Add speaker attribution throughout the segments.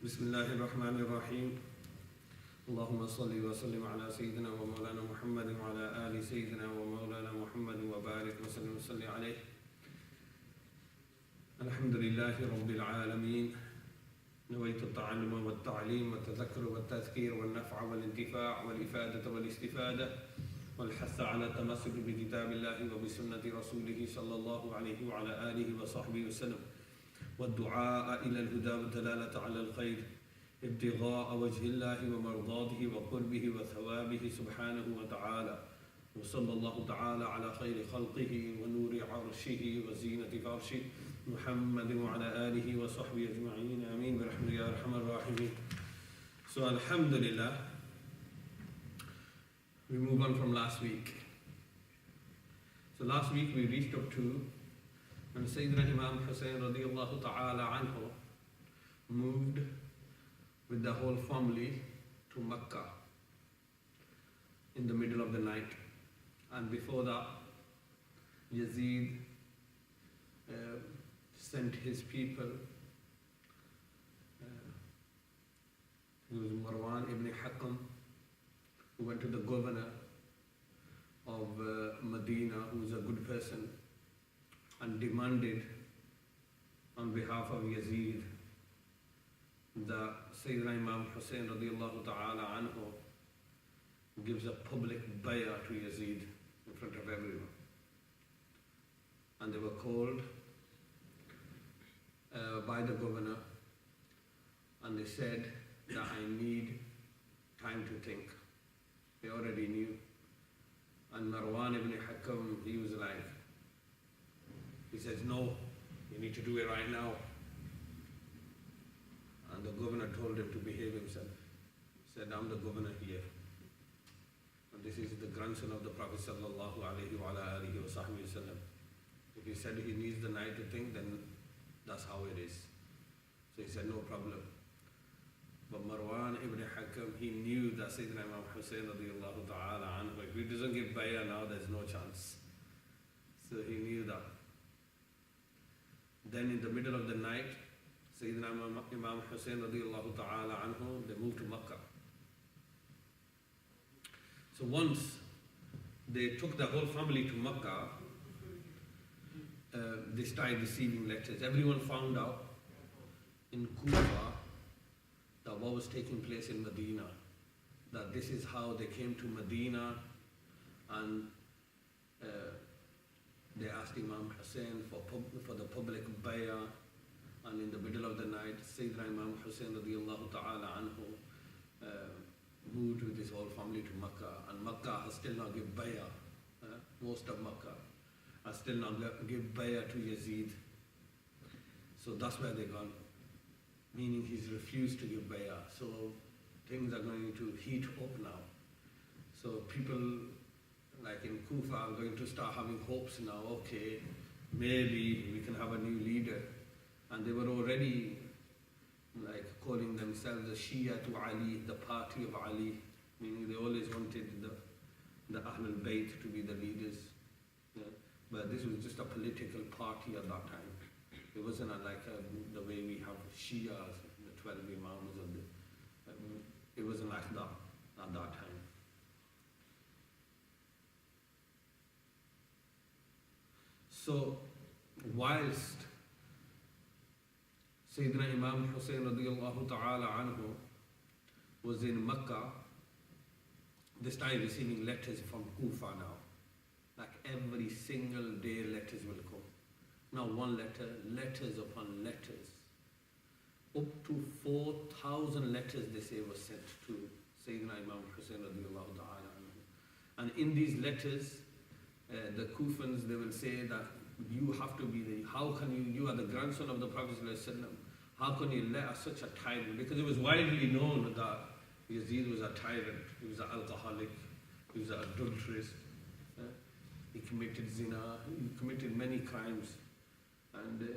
Speaker 1: بسم الله الرحمن الرحيم اللهم صل وسلم على سيدنا ومولانا محمد وعلى آل سيدنا ومولانا محمد وبارك وسلم وصل عليه. الحمد لله رب العالمين. نويت التعلم والتعليم والتذكر والتذكير والنفع والانتفاع والإفادة والاستفادة والحث على التمسك بكتاب الله وبسنة رسوله صلى الله عليه وعلى آله وصحبه وسلم، والدعاء إلى الهدى والدلالة على الخير، ابتغاء وجه الله ومرضاته وقربه وثوابه سبحانه وتعالى. وصلى الله تعالى على خير خلقه ونور عرشه وزينة فرشه محمد وعلى آله وصحبه أجمعين آمين برحمة يا أرحم الراحمين. So Alhamdulillah, we move on from last week. So last week we reached up to when Sayyiduna Imam Hassain radiallahu ta'ala anhu moved with the whole family to Mecca in the middle of the night. And before that, Yazid sent his people, who was Marwan ibn Hakam, who went to the governor of Medina, who was a good person, and demanded on behalf of Yazid that Sayyidina Imam Hassain radiallahu ta'ala anhu gives a public bay'ah to Yazid in front of everyone. And they were called by the governor, and they said that I need time to think. They already knew. And Marwan ibn Hakam, he was like, he says, no, you need to do it right now. And the governor told him to behave himself. He said, I'm the governor here. And this is the grandson of the Prophet sallallahu alayhi wa alihi wa sahbihi wasallam. If he said he needs the night to think, then that's how it is. So he said, no problem. But Marwan ibn Hakam, he knew that Sayyidina Imam Hassain radiallahu ta'ala anhu, if he doesn't give bay'ah now, there's no chance. So he knew that. Then in the middle of the night, Sayyidina Imam Hassain radiallahu ta'ala anhu, they moved to Makkah. So once they took the whole family to Makkah, they started receiving letters. Everyone found out in Kufa that what was taking place in Medina, that this is how they came to Medina, and they asked Imam Hassain for the public bay'ah, and in the middle of the night, Sayyidina Imam Hassain radiallahu ta'ala anhu moved with his whole family to Makkah, and Makkah has still not given bay'ah. Most of Makkah has still not given bay'ah to Yazid. So that's where they're gone, meaning he's refused to give bay'ah. So things are going to heat up now. So people like in Kufa are going to start having hopes now, okay, maybe we can have a new leader. And they were already like calling themselves the Shia to Ali, the party of Ali, meaning they always wanted the Ahlul Bayt to be the leaders. Yeah. But this was just a political party at that time. It wasn't like the way we have Shias, the 12 Imams, it wasn't like that at that time. So whilst Sayyidina Imam Hassain radiallahu ta'ala anhu was in Makkah, they started receiving letters from Kufa now. Like every single day letters will come. Not one letter, letters upon letters. Up to 4,000 letters, they say, were sent to Sayyidina Imam Hassain radiallahu ta'ala anhu. And in these letters, the Kufans, they will say that you have to be how can you are the grandson of the Prophet sallallahu alaihi wasallam. How can you let such a tyrant? Because it was widely known that Yazid was a tyrant. He was an alcoholic. He was an adulteress. He committed zina. He committed many crimes. And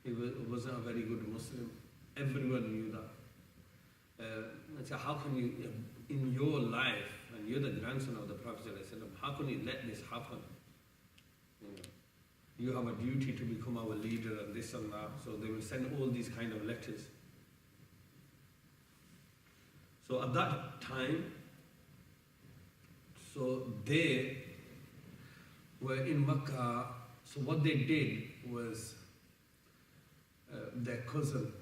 Speaker 1: he wasn't a very good Muslim. Everyone knew that. And so how can you, in your life, and you're the grandson of the Prophet ﷺ, how can you let this happen? You have a duty to become our leader and this and that. So they will send all these kind of letters. So at that time, so they were in Makkah. So what they did was their cousin,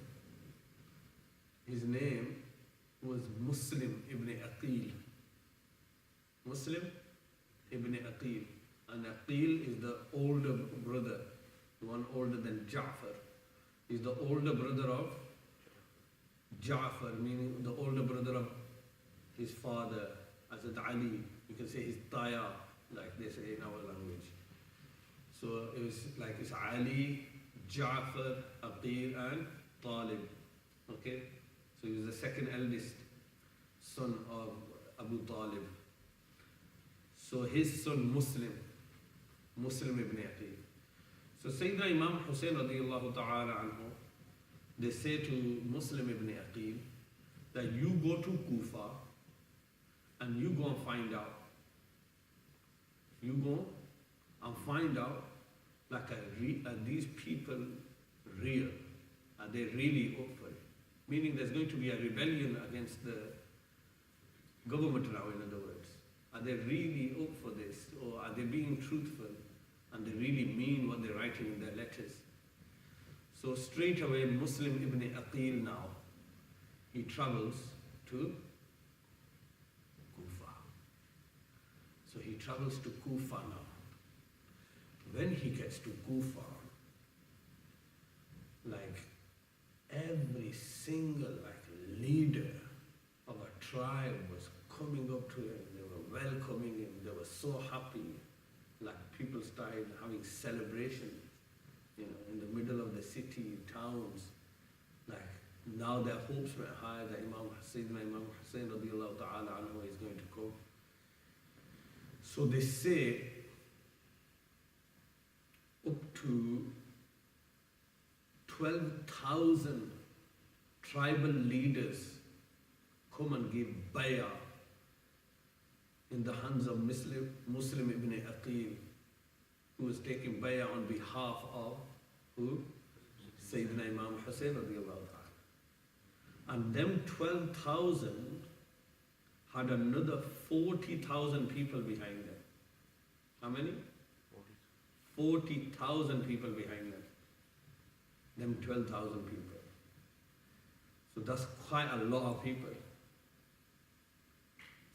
Speaker 1: his name was Muslim ibn Aqil. Muslim ibn Aqil. And Aqil is the older brother, the one older than Ja'far. He's the older brother of Ja'far, meaning the older brother of his father, Hazrat Ali. You can say his Taya, like they say in our language. So it was like it's Ali, Ja'far, Aqil and Talib. Okay? So he was the second eldest son of Abu Talib. So his son Muslim ibn Aqil. So Sayyidina Imam Hassain radiallahu ta'ala anhu, they say to Muslim ibn Aqil that you go to Kufa and you go and find out. You go and find out, like, are these people real? Are they really up for it? Meaning there's going to be a rebellion against the government now, in other words. Are they really up for this? Or are they being truthful? And they really mean what they're writing in their letters? So straight away, Muslim ibn Aqil now, he travels to Kufa. So he travels to Kufa now. When he gets to Kufa, like every single leader of a tribe was coming up to him. They were welcoming him. They were so happy. Like people started having celebrations, in the middle of the city, towns. Like now their hopes were high that Sayyiduna Imam Hassain radiallahu ta'ala anhu is going to come. So they say up to 12,000 tribal leaders come and give bay'ah in the hands of Muslim ibn Aqil, who was taking bay'ah on behalf of who? Sayyidina Imam Hassain radiallahu ta'ala. And them 12,000 had another 40,000 people behind them. How many? 40,000 people behind them. Them 12,000 people. So that's quite a lot of people.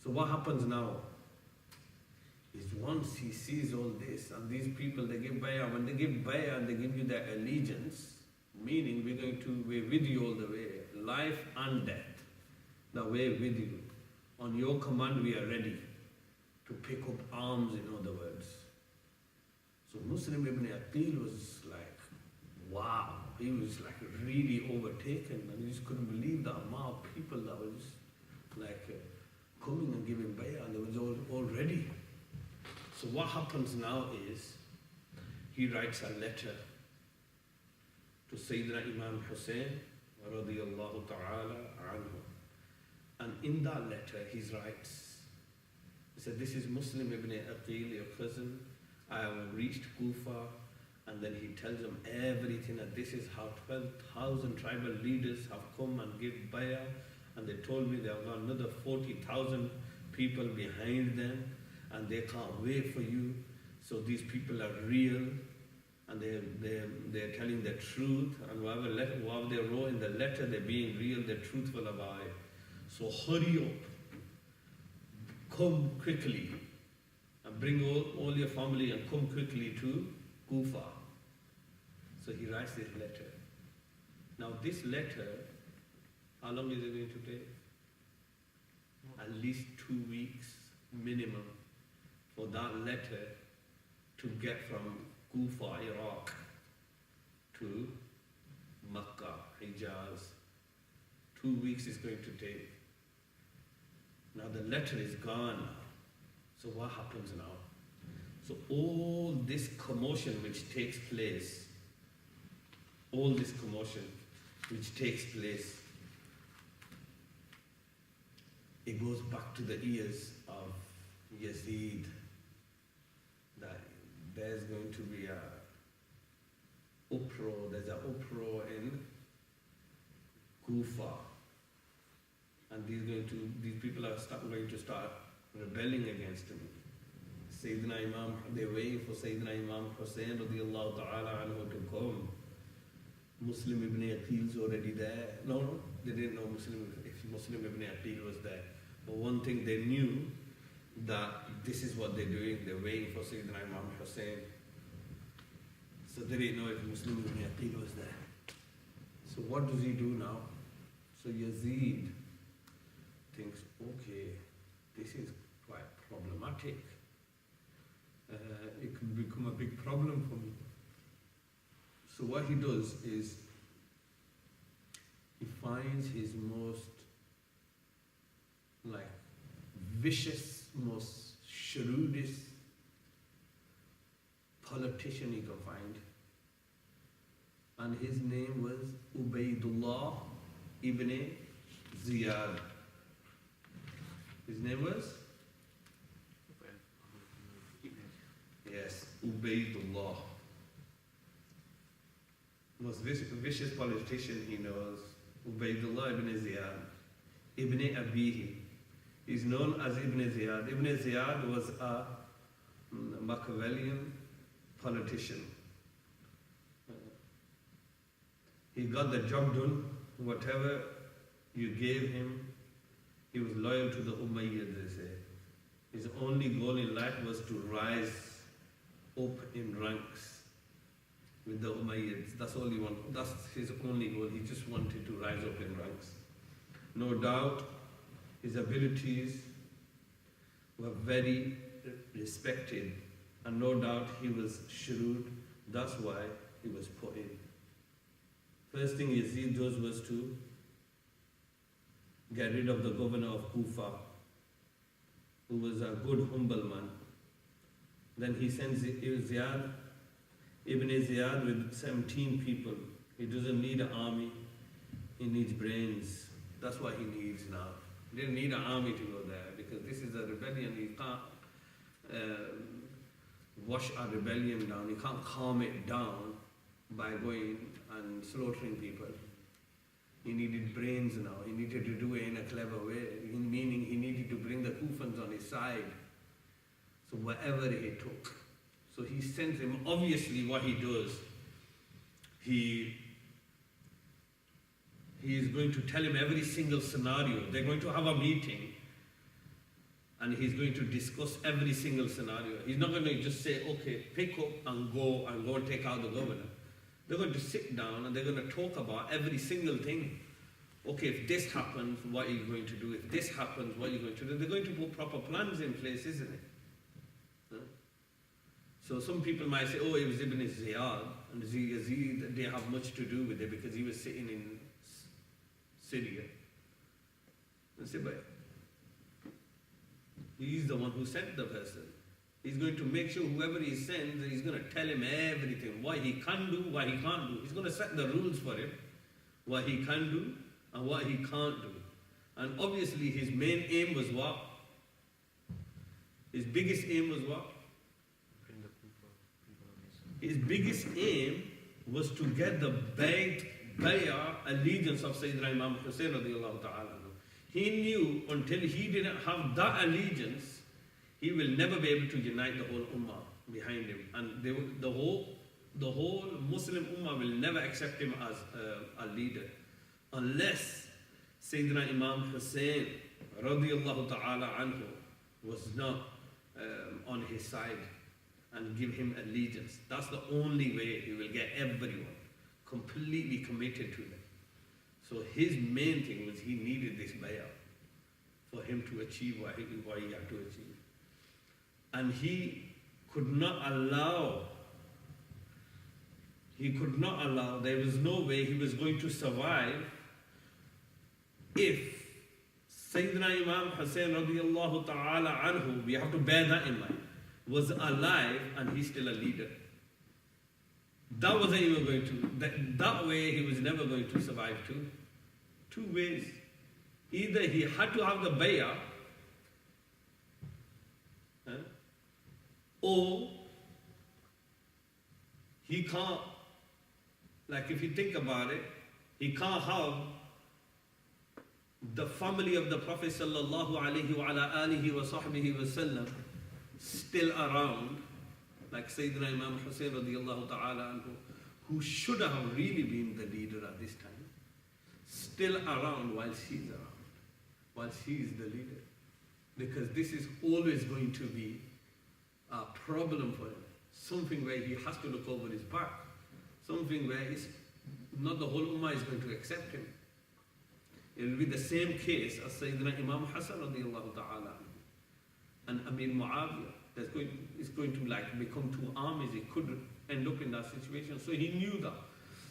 Speaker 1: So what happens now is once he sees all this, and these people, they give bay'ah. When they give bay'ah and they give you their allegiance, meaning we're with you all the way, life and death, the way with you. On your command we are ready to pick up arms, in other words. So Muslim ibn Aqil was like, wow, he was like really overtaken, and he just couldn't believe the amount of people that was like coming and giving bay'ah, and they was all ready. So what happens now is, he writes a letter to Sayyidina Imam Hassain radiyallahu ta'ala anhu. And in that letter he writes, he said, this is Muslim ibn Aqil, your cousin. I have reached Kufa. And then he tells them everything, and this is how 12,000 tribal leaders have come and give bay'ah. And they told me they have got another 40,000 people behind them, and they can't wait for you. So these people are real, and they're telling the truth, and whatever they wrote in the letter, they're being real, they're truthful about it. So hurry up, come quickly, and bring all your family and come quickly to Kufa. So he writes this letter. Now this letter, how long is it going to take? At least 2 weeks minimum for that letter to get from Kufa, Iraq, to Makkah, Hijaz. 2 weeks is going to take. Now the letter is gone now. So what happens now? So all this commotion which takes place, it goes back to the ears of Yazid that there's going to be there's an uproar in Kufa. and these people are going to start rebelling against him. Sayyiduna Imam, they're waiting for Sayyiduna Imam Hassain radiallahu ta'ala anhu to come. Muslim ibn Aqil's already there. No, they didn't know if Muslim ibn Aqil was there. But one thing they knew, that this is what they're doing. They're waiting for Sayyiduna Imam Hassain. So they didn't know if Muslim ibn Aqil was there. So what does he do now? So Yazid thinks, okay, this is quite problematic. It could become a big problem for me. So what he does is, he finds his most vicious, most shrewdest politician he can find. And his name was Ubaydullah ibn Ziyad. His name was? Yes, Ubaydullah. Most vicious politician he knows, Ubaydullah ibn Ziyad, ibn Abihi. He's known as Ibn Ziyad. Ibn Ziyad was a Machiavellian politician. He got the job done. Whatever you gave him, he was loyal to the Umayyads, they say. His only goal in life was to rise up in ranks with the Umayyads. That's all he wanted. That's his only goal. He just wanted to rise up in ranks. No doubt, his abilities were very respected, and no doubt he was shrewd. That's why he was put in. First thing Yazid does was to get rid of the governor of Kufa, who was a good, humble man. Then he sends Ibn Ziyad with 17 people. He doesn't need an army, he needs brains. That's what he needs now. He didn't need an army to go there, because this is a rebellion. He can't wash a rebellion down. He can't calm it down by going and slaughtering people. He needed brains now. He needed to do it in a clever way, meaning he needed to bring the Kufans on his side. So whatever it took. So he sends him. Obviously what he does, he is going to tell him every single scenario. They're going to have a meeting, and he's going to discuss every single scenario. He's not going to just say, okay, pick up and go and take out the governor. They're going to sit down and they're going to talk about every single thing. Okay, if this happens, what are you going to do? If this happens, what are you going to do? They're going to put proper plans in place, isn't it? Huh? So some people might say, oh, it was Ibn Ziyad, and Yazid didn't have much to do with it because he was sitting in Syria. And say, but he's the one who sent the person. He's going to make sure whoever he sends, he's going to tell him everything, what he can do, what he can't do. He's going to set the rules for him, what he can do and what he can't do. And obviously his main aim was what? His biggest aim was what? His biggest aim was to get the bay'ah allegiance of Sayyidina Imam Hassain radiallahu ta'ala. He knew until he didn't have that allegiance, he will never be able to unite the whole ummah behind him. And the whole Muslim ummah will never accept him as a leader unless Sayyidina Imam Hassain radiallahu ta'ala anhu was not on his side and give him allegiance. That's the only way he will get everyone completely committed to them. So his main thing was he needed this bay'ah for him to achieve what he had to achieve. And he could not allow, there was no way he was going to survive if Sayyidina Imam Hassain radiallahu ta'ala anhu, we have to bear that in mind, was alive and he's still a leader. That wasn't even going to, that way he was never going to survive too. Two ways. Either he had to have the bay'ah, or he can't, like if you think about it, he can't have the family of the Prophet sallallahu alaihi wa ala alihi wa sahbihi wasallam still around, like Sayyiduna Imam Hassain radiallahu ta'ala anhu, who should have really been the leader at this time, still around while she's around, while she is the leader. Because this is always going to be a problem for him. Something where he has to look over his back. Something where it's not the whole ummah is going to accept him. It will be the same case as Sayyidina Imam Hassan radiallahu ta'ala and Amir Muawiyah. It's going to like become two armies. It could end up in that situation. So he knew that.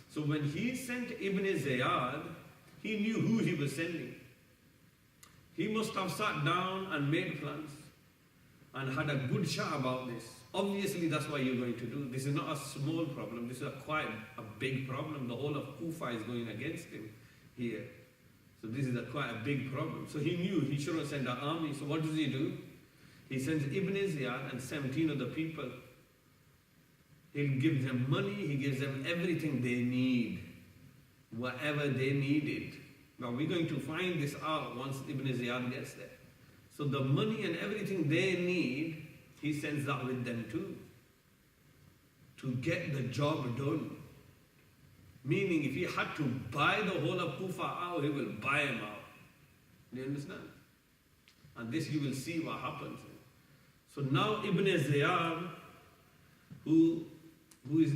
Speaker 1: So when he sent Ibn Ziyad, he knew who he was sending. He must have sat down and made plans and had a good chat about this. Obviously, that's what you're going to do. This is not a small problem. This is quite a big problem. The whole of Kufa is going against him here. So this is quite a big problem. So he knew he shouldn't send an army. So what does he do? He sends Ibn Ziyad and 17 other people. He'll give them money. He gives them everything they need, whatever they needed. Now we're going to find this out once Ibn Ziyad gets there. So the money and everything they need, he sends that with them too, to get the job done. Meaning if he had to buy the whole of Kufa out, he will buy him out. Do you understand? And this you will see what happens. So now Ibn Ziyad, who is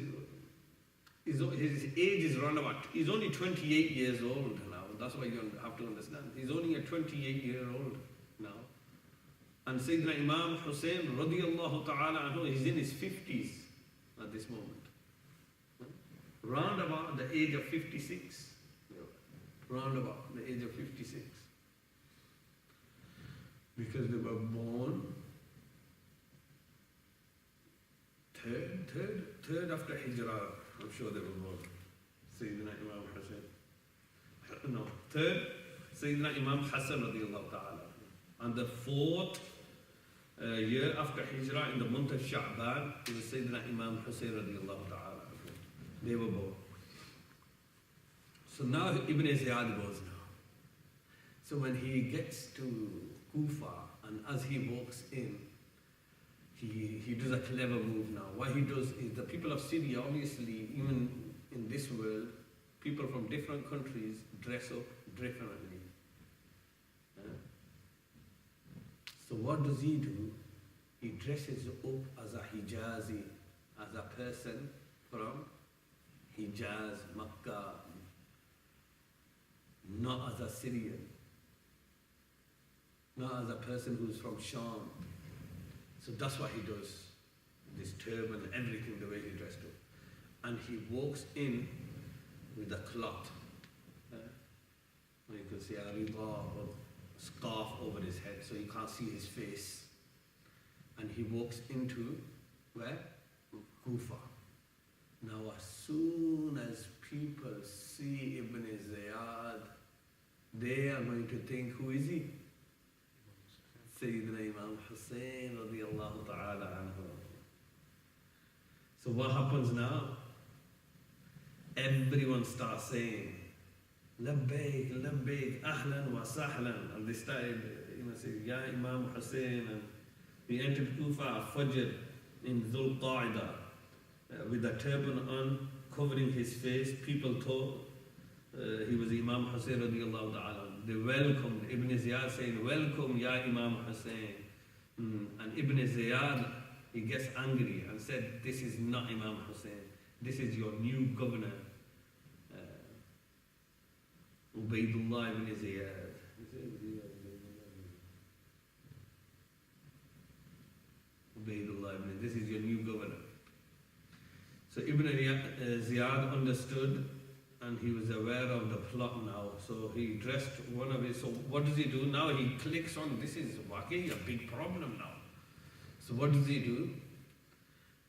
Speaker 1: his age is around about, he's only 28 years old now. That's what you have to understand. He's only a 28-year-old now. And Sayyidina Imam Hassain radiallahu ta'ala anhu, he's in his 50s at this moment. Round about the age of 56. Round about the age of 56. Because they were born third after Hijrah. I'm sure they were born. Sayyidina Imam Hassain. No, third, Sayyidina Imam Hassan radiallahu ta'ala. And the fourth year after Hijrah, in the month of Sha'ban, it was Sayyidina Imam Hassain radiallahu ta'ala. They were born. So now Ibn Ziyad goes now. So when he gets to Kufa, and as he walks in, he does a clever move now. What he does is, the people of Syria, obviously, even in this world, people from different countries dress up differently. So what does he do? He dresses up as a Hijazi, as a person from Hijaz, Makkah, not as a Syrian, not as a person who's from Sham. So that's what he does. This turban, everything, the way he dressed up. And he walks in with a cloth. You can see a rida or scarf over his head, so you can't see his face. And he walks into where? Kufa. Now as soon as people see Ibn Ziyad, they are going to think, who is he? Sayyidina Imam Hassain radiallahu ta'ala anhu. So what happens now? Everyone starts saying, Labbaik, Labbaik, Ahlan wa Sahlan. And they started, saying, Ya Imam Hassain. And he entered Kufa at Fajr in Dhul Qa'idah with a turban on, covering his face. People thought he was Imam Hassain radiallahu ta'ala. They welcomed Ibn Ziyad, saying, welcome Ya Imam Hassain. And Ibn Ziyad, he gets angry and said, this is not Imam Hassain. This is your new governor, Ubaydullah ibn Ziyad. Ubaydullah ibn, this is your new governor. So Ibn Ziyad understood, and he was aware of the plot now. So he dressed one of his, so what does he do? Now he clicks on, this is a big problem now. So what does he do?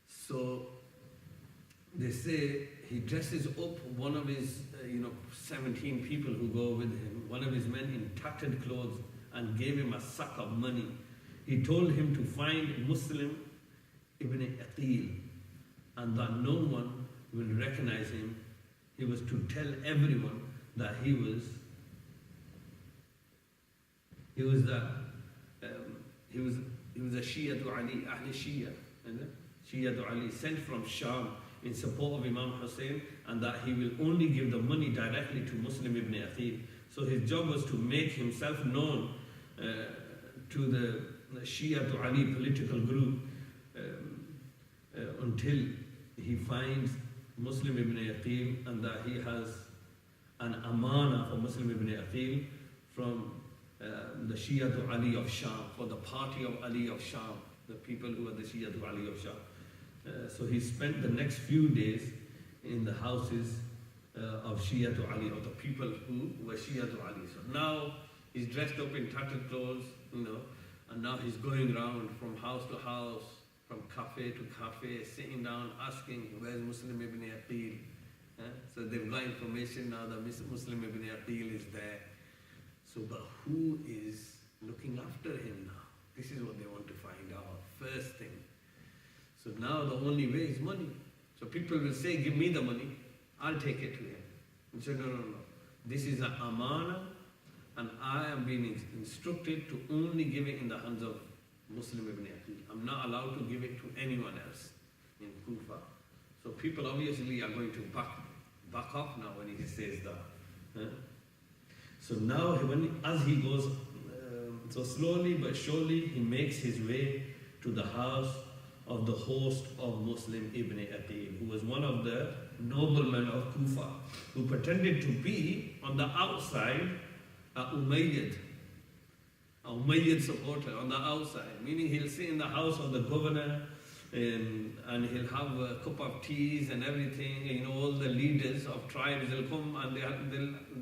Speaker 1: So they say he dresses up one of his, 17 people who go with him, one of his men in tattered clothes, and gave him a sack of money. He told him to find Muslim ibn Aqil, and that no one will recognize him. He was to tell everyone that he was He was the he was a Shia to Ali, Ahl Shia, Shia to Ali, sent from Sham in support of Imam Hassain, and that he will only give the money directly to Muslim ibn Aqil. So his job was to make himself known to the Shia to Ali political group until he finds Muslim ibn Aqil, and that he has an amana for Muslim ibn Aqil from the Shia to Ali of Sham, for the party of Ali of Sham, the people who are the Shia to Ali of Sham. So he spent the next few days in the houses of Shia to Ali, of the people who were Shia to Ali. So now he's dressed up in tattered clothes, and now he's going around from house to house, from cafe to cafe, sitting down, asking, where's Muslim ibn Aqil? So they've got information now that Muslim ibn Aqil is there. So, but who is looking after him now? This is what they want to find out, first thing. So now the only way is money. So people will say, give me the money, I'll take it to him. He said, no. This is an amana, and I am being instructed to only give it in the hands of Muslim ibn Aqil. I'm not allowed to give it to anyone else in Kufa. So people obviously are going to back off now when he says that. So now as he goes, so slowly but surely he makes his way to the house of the host of Muslim ibn Aqil, who was one of the noblemen of Kufa, who pretended to be on the outside a Umayyad supporter on the outside, meaning he'll sit in the house of the governor and he'll have a cup of teas and everything. All the leaders of tribes will come and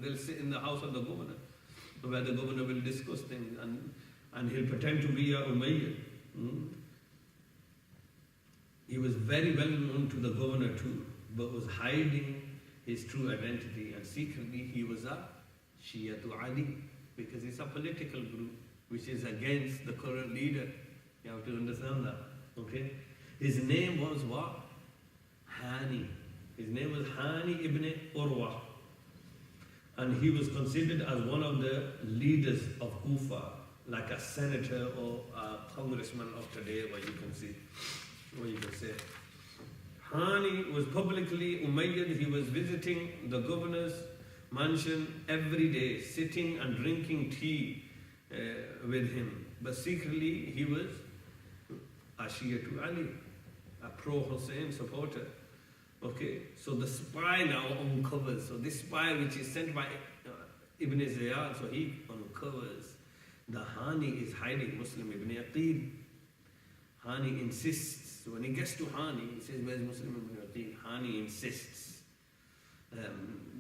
Speaker 1: they'll sit in the house of the governor, where the governor will discuss things, and he'll pretend to be a Umayyad. He was very well known to the governor too, but was hiding his true identity, and secretly he was a Shia to Ali, because it's a political group which is against the current leader. You have to understand that, okay? His name was what? Hani. His name was Hani ibn Urwa. And he was considered as one of the leaders of Kufa, like a senator or a congressman of today, what you can say. Hani was publicly Umayyad. He was visiting the governor's mansion every day, sitting and drinking tea with him. But secretly he was a Shia to Ali, a pro-Hussein supporter. Okay, so the spy now uncovers. So this spy which is sent by Ibn Ziyad, so he uncovers the Hani is hiding Muslim ibn Aqil. Hani insists. So when he gets to Hani, he says, where's Muslim ibn Aqil? Hani insists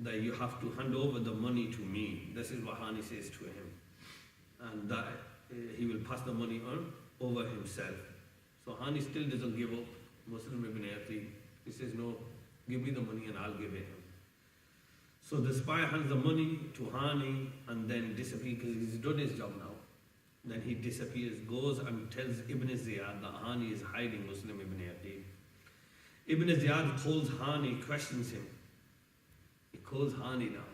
Speaker 1: that you have to hand over the money to me. This is what Hani says to him. And that he will pass the money on over himself. So Hani still doesn't give up Muslim ibn Aqil. He says, no, give me the money and I'll give it him. So the spy hands the money to Hani and then disappears, because he's done his job now. Then he disappears, goes and tells Ibn Ziyad that Hani is hiding Muslim ibn Aqil. Ibn Ziyad calls Hani, questions him. He calls Hani now,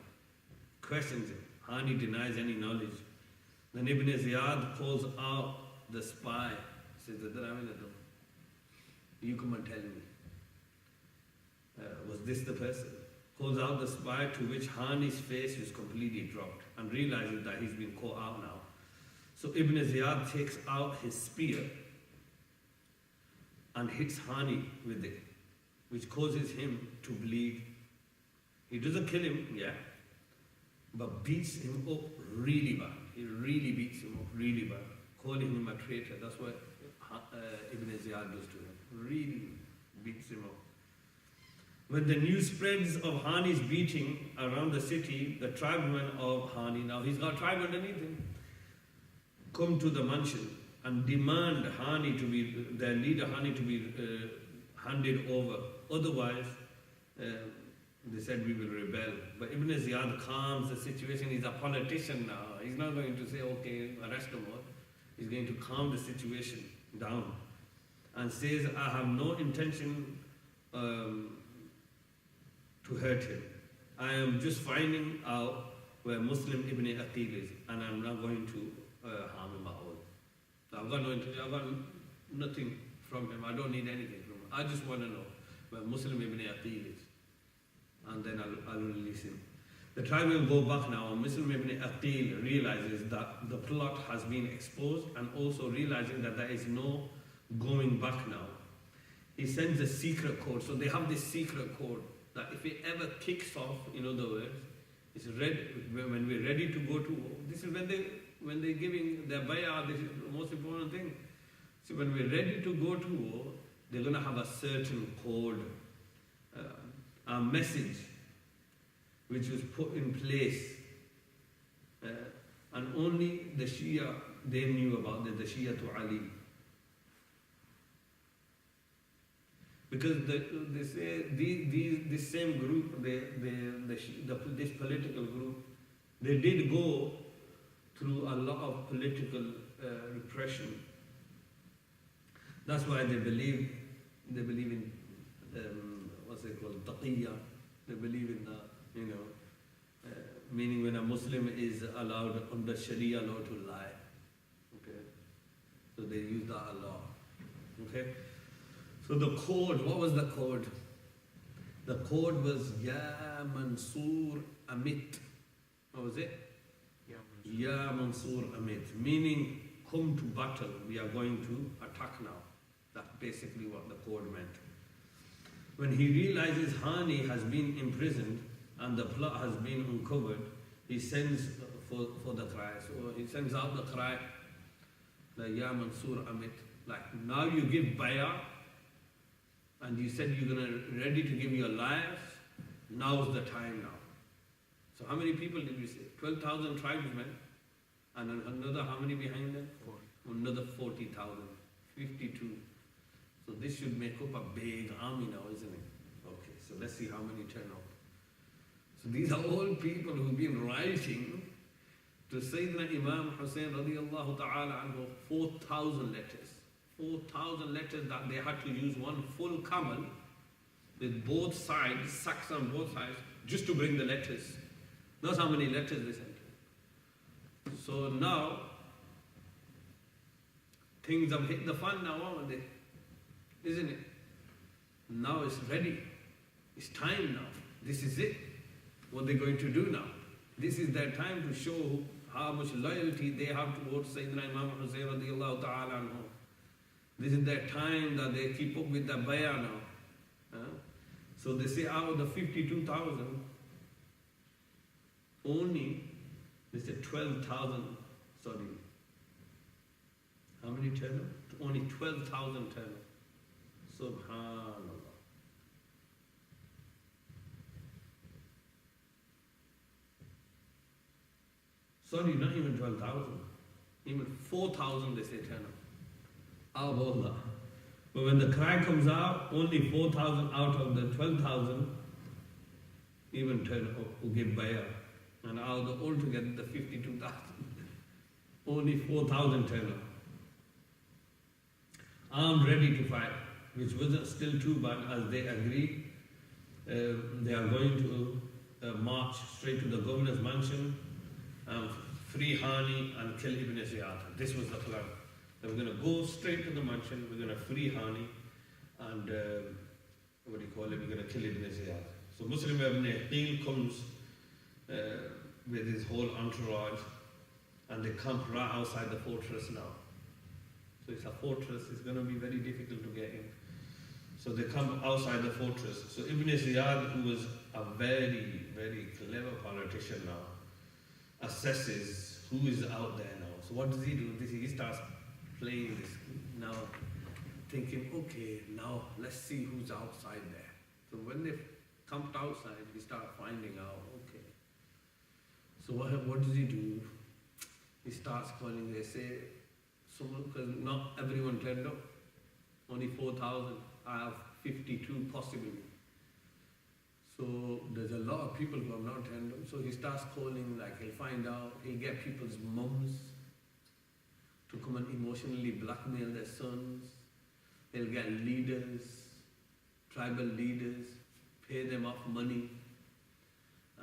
Speaker 1: questions him. Hani denies any knowledge. Then Ibn Ziyad calls out the spy, says, you come and tell me. Was this the person? Calls out the spy, to which Hani's face is completely dropped and realizes that he's been caught out now. So Ibn Ziyad takes out his spear and hits Hani with it, which causes him to bleed. He doesn't kill him, but beats him up really bad. He really beats him up really bad, calling him a traitor. That's what Ibn Ziyad does to him. Really beats him up. When the news spreads of Hani's beating around the city, the tribesmen of Hani, now he's got a tribe underneath him, come to the mansion and demand Hani to be, their leader Hani to be handed over. Otherwise, they said, we will rebel. But Ibn Ziyad calms the situation. He's a politician now. He's not going to say, okay, arrest him. He's going to calm the situation down and says, I have no intention to hurt him. I am just finding out where Muslim ibn Aqil is, and I'm not going to I've got no interest, I've got nothing from him, I don't need anything from him. I just want to know where Muslim Ibn Aqil is. And then I'll release him. The tribe will go back now, and Muslim Ibn Aqil realizes that the plot has been exposed, and also realizing that there is no going back now. He sends a secret code. So they have this secret code that if it ever kicks off, in other words, it's ready, when we're ready to go to war. This is when they're giving their bay'ah, this is the most important thing. So when we're ready to go to war, they're going to have a certain code, a message which was put in place. And only the Shia, they knew about it, the Shia to Ali. Because they say this same group, this political group, they did go through a lot of political repression. That's why they believe in what's it called, taqiyya. They believe in that, meaning when a Muslim is allowed under Sharia law to lie. Okay, so they use that a lot. Okay. So the code, what was the code? The code was Ya Mansur Amit. What was it? Ya Mansur Amit. Meaning, come to battle, we are going to attack now. That's basically what the code meant. When he realizes Hani has been imprisoned and the plot has been uncovered, he sends for the cry. So he sends out the cry, the Ya Mansur Amit. Like, now you give bay'ah, and you said you're ready to give your lives, now's the time now. So how many people did we say? 12,000 tribesmen, and another how many behind them? 40. Another 40,000, 52. So this should make up a big army now, isn't it? Okay, so let's see how many turn up. So these are all people who've been writing to Sayyiduna Imam Hassain radiallahu ta'ala anhu 4,000 letters. 4,000 letters that they had to use one full camel with both sides, sacks on both sides, just to bring the letters. That's how many letters they sent. So now, things have hit the fan now, haven't they? Isn't it? Now it's ready. It's time now. This is it. What they're going to do now. This is their time to show how much loyalty they have towards Sayyidina Imam Hussain radiallahu ta'ala anhu. This is their time that they keep up with the bay'ah now. So they say out of the 52,000, only, they say 12,000, sorry. How many turn up? Only 12,000 turn up. Subhanallah. Sorry, not even 12,000. Even 4,000 they say turn up. Out of Allah. But when the cry comes out, only 4,000 out of the 12,000 even turn up who give bay'ah. And out of the altogether the 52,000, only 4,000 turn up. Armed, ready to fight, which wasn't still too bad as they agreed. They are going to march straight to the governor's mansion, free Hani and kill Ibn Ziyad. This was the plan. They were going to go straight to the mansion, we're going to free Hani, and we're going to kill Ibn Ziyad. So Muslim Ibn Aqil comes with his whole entourage, and they camp right outside the fortress now. So it's a fortress, it's going to be very difficult to get in. So they come outside the fortress. So Ibn Ziyad, who was a very, very clever politician now, assesses who is out there now. So what does he do? He starts playing this now, thinking, okay, now let's see who's outside there. So when they camped outside, we start finding out, okay. So what does he do? He starts calling, they say, because not everyone turned up, only 4,000, I have 52 possibly. So there's a lot of people who have not turned up. So he starts calling, like he'll find out, he'll get people's mums to come and emotionally blackmail their sons. He'll get leaders, tribal leaders, pay them off money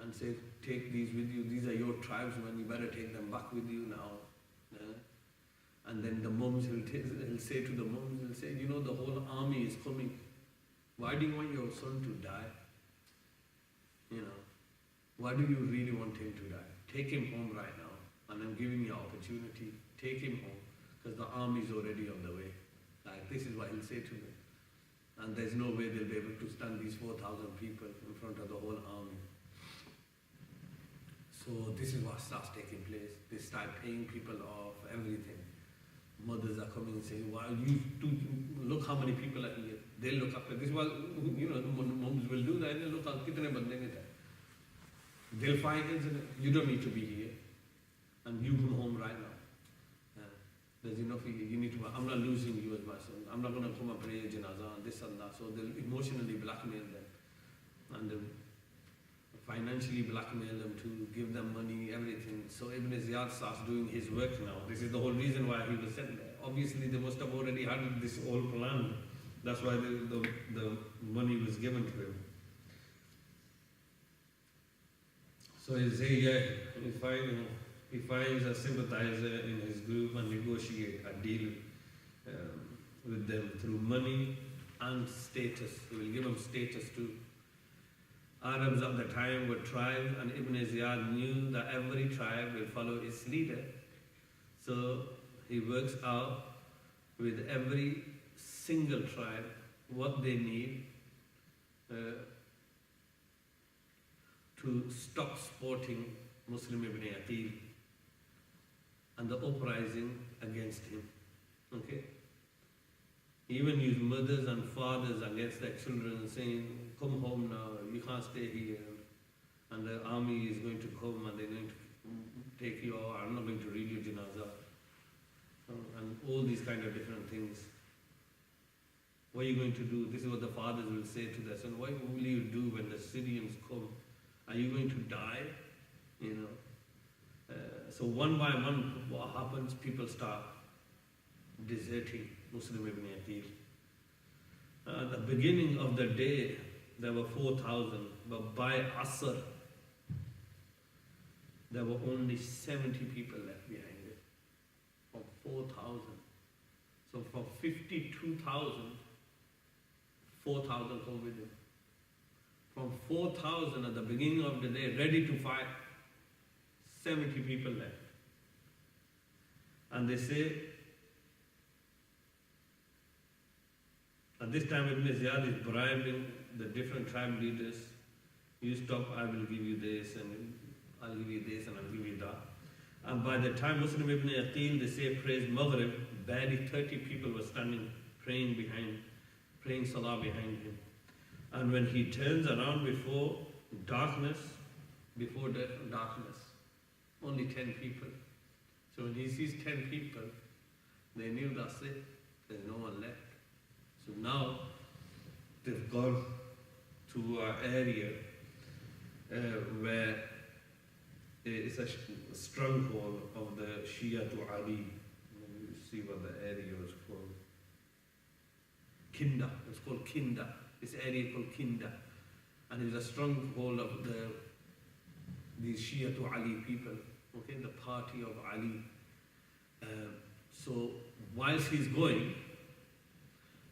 Speaker 1: and say, take these with you, these are your tribesmen, you better take them back with you now. Yeah? And then the mums, he'll say to the mums, he'll say, you know, the whole army is coming. Why do you want your son to die? You know, why do you really want him to die? Take him home right now. And I'm giving you an opportunity. Take him home, because the army is already on the way. Like, this is what he'll say to me. And there's no way they'll be able to stand these 4,000 people in front of the whole army. So this is what starts taking place. They start paying people off, everything. Mothers are coming and saying, wow, look how many people are here. They'll look after this. Well, you know, moms will do that. They'll look at kitne bande hain there. They'll find it. You don't need to be here. And you come home right now. There's enough here. You need to, I'm not losing you as my son. I'm not going to come and pray janazah and this and that. So they'll emotionally blackmail them. And financially blackmail them to give them money, everything. So Ibn Ziyad starts doing his work now. This is the whole reason why he was sent there. Obviously they must have already had this whole plan. That's why the money was given to him. So he say, yeah, he finds a sympathizer in his group and negotiate a deal with them through money and status. He will give them status too. Arabs at the time were tribes, and Ibn Ziyad knew that every tribe will follow its leader. So he works out with every single tribe what they need to stop supporting Muslim Ibn Aqil and the uprising against him. Okay? Even use mothers and fathers against their children, saying, come home now, you can't stay here. And the army is going to come and they're going to take you out, I'm not going to read your janazah. And all these kind of different things. What are you going to do? This is what the fathers will say to their son. What will you do when the Syrians come? Are you going to die? You know. So one by one, what happens? People start deserting Muslim Ibn Aqil. At the beginning of the day, there were 4,000, but by Asr, there were only 70 people left behind it, from 4,000. So from 52,000, 4,000 come with him. From 4,000 at the beginning of the day, ready to fight, 70 people left. And they say, at this time Ibn Ziyad is bribing the different tribe leaders. You stop, I will give you this, and I'll give you this, and I'll give you that. And by the time Muslim Ibn Aqil, they say, prays Maghrib, barely 30 people were standing, praying Salah behind him. And when he turns around before darkness, only 10 people. So when he sees 10 people, they knew that's it, there's no one left. So now they've gone to an area where it's a stronghold of the Shia to Ali. Let me see what the area was called. Kinda. It's called Kinda. This area called Kinda. And it's a stronghold of these Shia to Ali people. Okay, the party of Ali. So whilst he's going,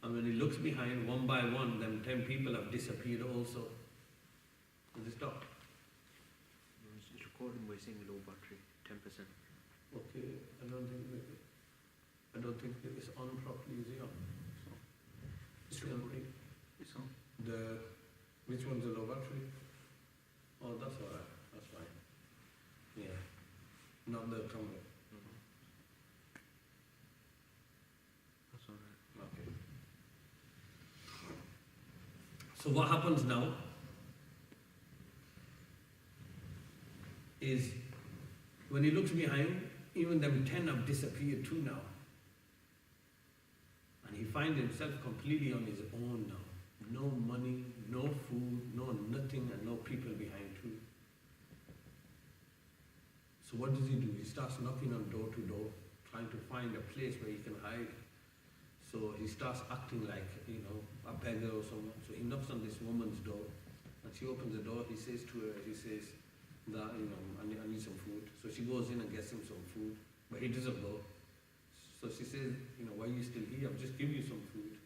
Speaker 1: and when he looks behind, one by one, them 10 people have disappeared also. Does it stop?
Speaker 2: It's recording by saying low battery, 10%.
Speaker 1: Okay, I don't think it's on properly, is it on? So,
Speaker 2: It's recording. It's on.
Speaker 1: Which one's the low battery? Oh, that's alright, that's fine. Yeah, not the camera.
Speaker 2: That's alright.
Speaker 1: Okay. So what happens now is when he looks behind, even them 10 have disappeared too now. And he finds himself completely on his own now. No money, no food, no nothing, and no people behind too. So what does he do? He starts knocking on door to door, trying to find a place where he can hide. So he starts acting like, a beggar or someone. So he knocks on this woman's door, and she opens the door. He says to her, that, I need some food. So she goes in and gets him some food, but he doesn't go. So she says, why are you still here? I've just given you some food.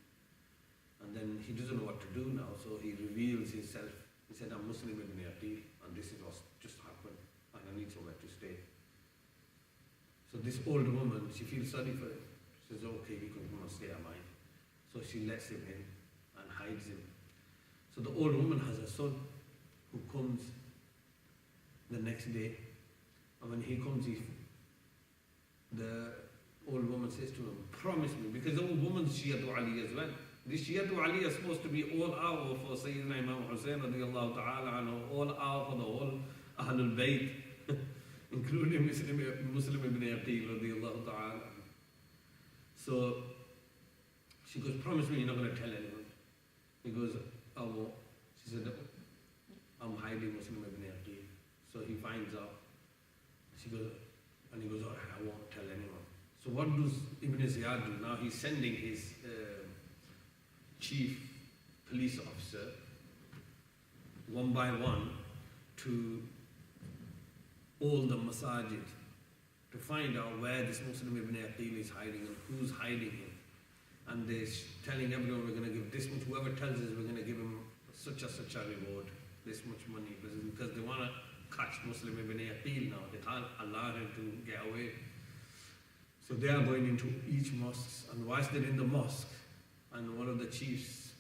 Speaker 1: And then he doesn't know what to do now, so he reveals himself. He said, I'm Muslim ibn Aqil, and this is what's just happened, and I need somewhere to stay. So this old woman, she feels sorry for him. She says, okay, you can come and stay at mine. So she lets him in and hides him. So the old woman has a son who comes the next day, and when he comes, the old woman says to him, promise me, because the old woman's Shia to Ali as well. This Shia to Ali is supposed to be all out for Sayyiduna Imam Hassain radiallahu ta'ala anhu, all out for the whole Ahlul Bayt, including Muslim ibn Aqil radiallahu ta'ala. So she goes, promise me you're not going to tell anyone. He goes, I won't. She said, I'm hiding Muslim ibn Aqil. So he finds out. She goes, and he goes, all right, I won't tell anyone. So what does Ibn Ziyad do? Now he's sending his chief police officer one by one to all the masajid to find out where this Muslim ibn Aqil is hiding and who's hiding him. And they're telling everyone, we're going to give this much, whoever tells us, we're going to give him such a reward, this much money, because they want to catch Muslim ibn Aqil now. They can't allow him to get away. So they are going into each mosque, and whilst they're in the mosque, and one of the chiefs,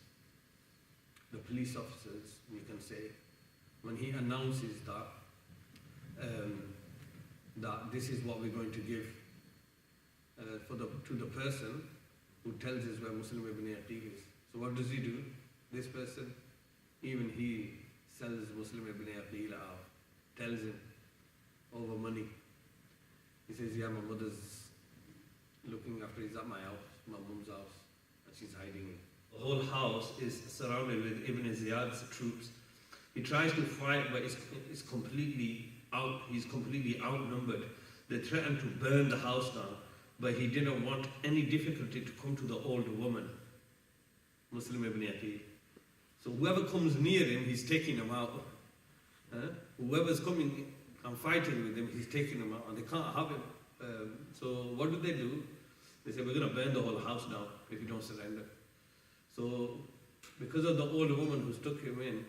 Speaker 1: the police officers, you can say, when he announces that this is what we're going to give to the person who tells us where Muslim ibn Aqil is. So what does he do? This person, even he sells Muslim ibn Aqil out, tells him over money. He says, yeah, my mother's looking after, he's at my house, my mum's house, and she's hiding him. The whole house is surrounded with Ibn Ziyad's troops. He tries to fight, but he's completely outnumbered. They threatened to burn the house down, but he didn't want any difficulty to come to the old woman, Muslim ibn Aqil. So whoever comes near him, he's taking him out. Whoever's coming and fighting with him, he's taking him out, and they can't have him. So what do? They say, we're going to burn the whole house down if you don't surrender. So because of the old woman who took him in,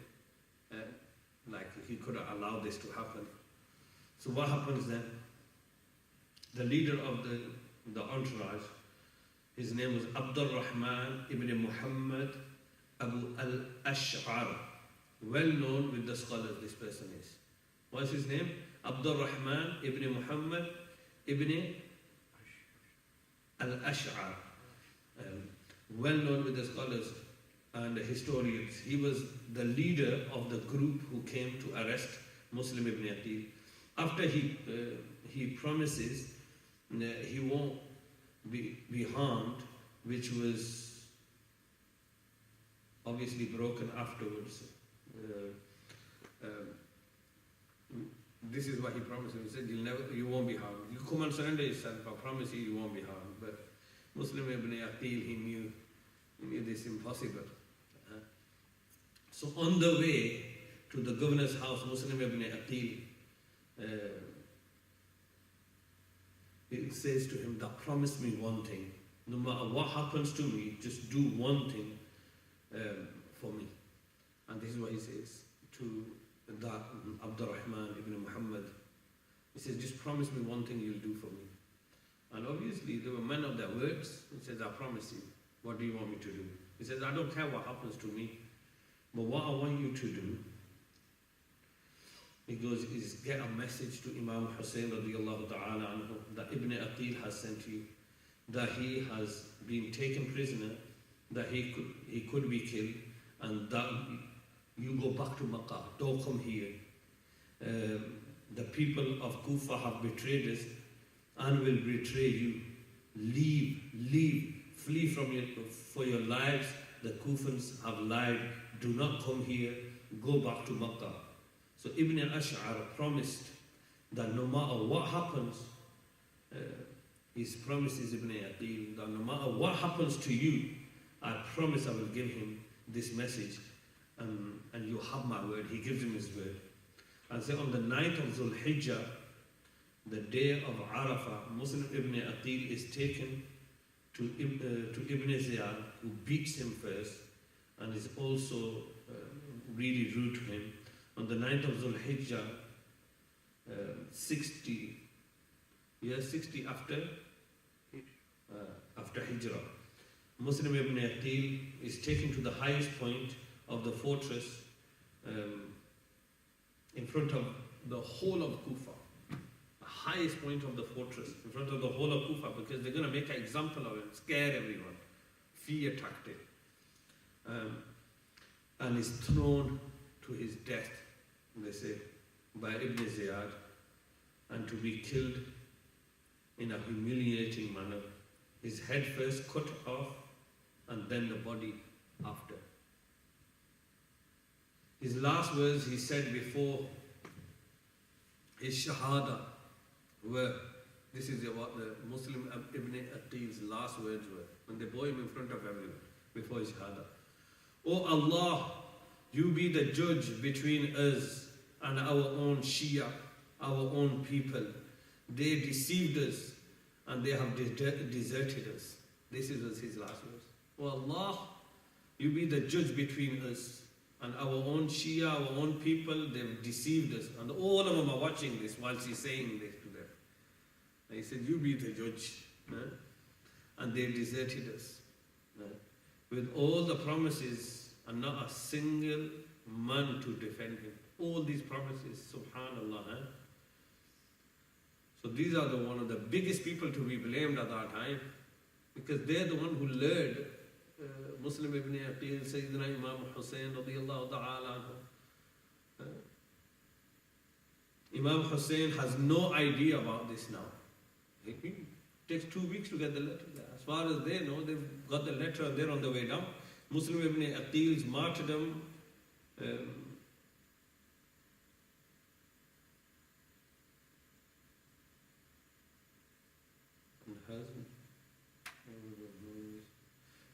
Speaker 1: he could have allowed this to happen. So what happens then? The leader of the entourage, his name was Abdul Rahman ibn Muhammad Abu al-Ash'ar. Well known with the scholars, this person is. What's his name? Abdul Rahman ibn Muhammad ibn al-Ash'ar. Well known with the scholars and the historians. He was the leader of the group who came to arrest Muslim ibn Aqil. After he promises he won't be harmed, which was obviously broken afterwards. This is what he promised him. He said, you won't be harmed. You come and surrender yourself, I promise you won't be harmed. But Muslim ibn Aqil, he knew this impossible. So on the way to the governor's house, Muslim ibn Aqil, it says to him, that promise me one thing. No matter what happens to me, just do one thing for me. And this is what he says to that Abdul Rahman ibn Muhammad. He says, just promise me one thing you'll do for me. And obviously, they were men of their words. He says, I promise you. What do you want me to do? He says, I don't care what happens to me. But what I want you to do, he goes, is get a message to Imam Hassain radiallahu ta'ala anhu that Ibn Aqil has sent you, that he has been taken prisoner, that he could be killed, and that you go back to Makkah, don't come here. The people of Kufa have betrayed us and will betray you. Leave, flee for your lives. The Kufans have lied. Do not come here, go back to Makkah. So Ibn Ash'ar promised that no matter what happens, his promise is Ibn Aqil, that no matter what happens to you, I promise I will give him this message, and you have my word. He gives him his word. And so on the night of Dhul Hijjah, the day of Arafah, Muslim Ibn Aqil is taken to Ibn Ziyad, who beats him first and is also really rude to him. On the 9th of Dhul Hijjah, 60 after Hijrah, Muslim ibn Aqil is taken to the highest point of the fortress in front of the whole of Kufa. The highest point of the fortress, in front of the whole of Kufa, because they're going to make an example of him, scare everyone, fear tactic. And is thrown to his death, they say, by Ibn Ziyad, and to be killed in a humiliating manner. His head first cut off, and then the body after. His last words he said before his shahada were, this is what the Muslim Ibn Aqil's last words were, when they bore him in front of everyone, before his shahada. "O Allah, you be the judge between us and our own Shia, our own people. They deceived us and they have deserted us." This was his last words. "O Allah, you be the judge between us and our own Shia, our own people, they've deceived us." And all of them are watching this whilst he's saying this to them. And he said, "You be the judge." And they deserted us. With all the promises and not a single man to defend him. All these promises, subhanallah. So these are one of the biggest people to be blamed at that time, because they're the one who lured Muslim ibn Aqil, Sayyiduna Imam Hassain radiyallahu ta'ala anhu. Imam Hassain has no idea about this now. It takes 2 weeks to get the letter. As far as they know, they've got the letter and they're on the way down. Muslim ibn Aqil's martyrdom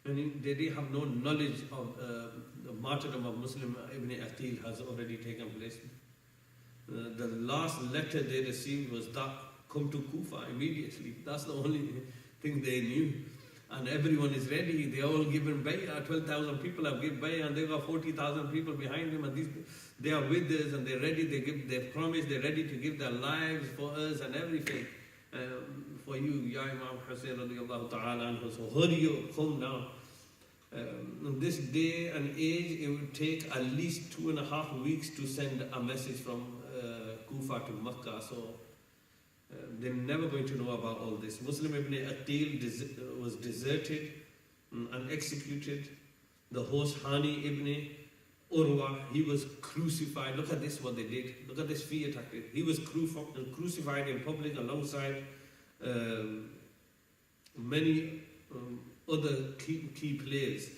Speaker 1: and they have no knowledge of the martyrdom of Muslim ibn Aqil has already taken place. The last letter they received was that, "Come to Kufa immediately." That's the only thing they knew. And everyone is ready. They all given bay'ah. 12,000 people have given bay'ah, and they've got 40,000 people behind them. And they are with us, and they're ready. They've promised. They're ready to give their lives for us and everything for you, Ya Imam Hassain radiallahu ta'ala anhu. So hurry up, come now. In this day and age, it would take at least 2.5 weeks to send a message from Kufa to Makkah. So they're never going to know about all this. Muslim ibn Aqil was deserted and executed. The host Hani ibn Urwa, he was crucified. Look at this, what they did. Look at this fear tactic. He was crucified in public alongside many other key players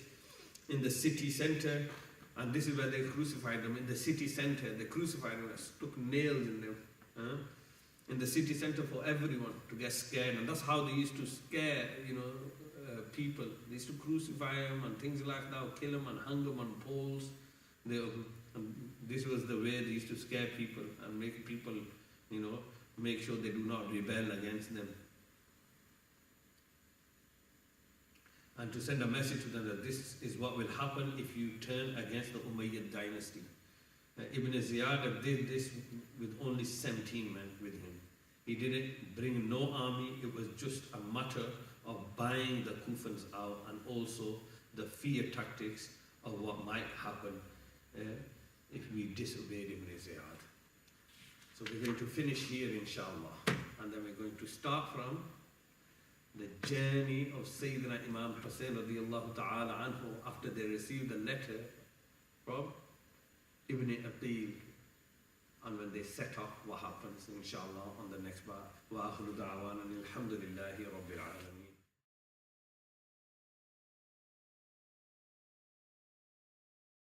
Speaker 1: in the city centre. And this is where they crucified them, in the city centre. They crucified them, stuck nails in them. In the city centre for everyone to get scared. And that's how they used to scare, people. They used to crucify them and things like that, kill them and hang them on poles. This was the way they used to scare people and make people, make sure they do not rebel against them. And to send a message to them that this is what will happen if you turn against the Umayyad dynasty. Ibn Ziyad did this with only 17 men with him. He didn't bring no army. It was just a matter of buying the Kufans out, and also the fear tactics of what might happen if we disobeyed Ibn Ziyad. So we're going to finish here, inshallah, and then we're going to start from the journey of Sayyidina Imam Hassain radiallahu ta'ala anhu after they received the letter from Ibn Aqil, and when they set off, what happens, inshallah, on the next bar. Wa akhiru da'wana alhamdulillahi rabbil alameen.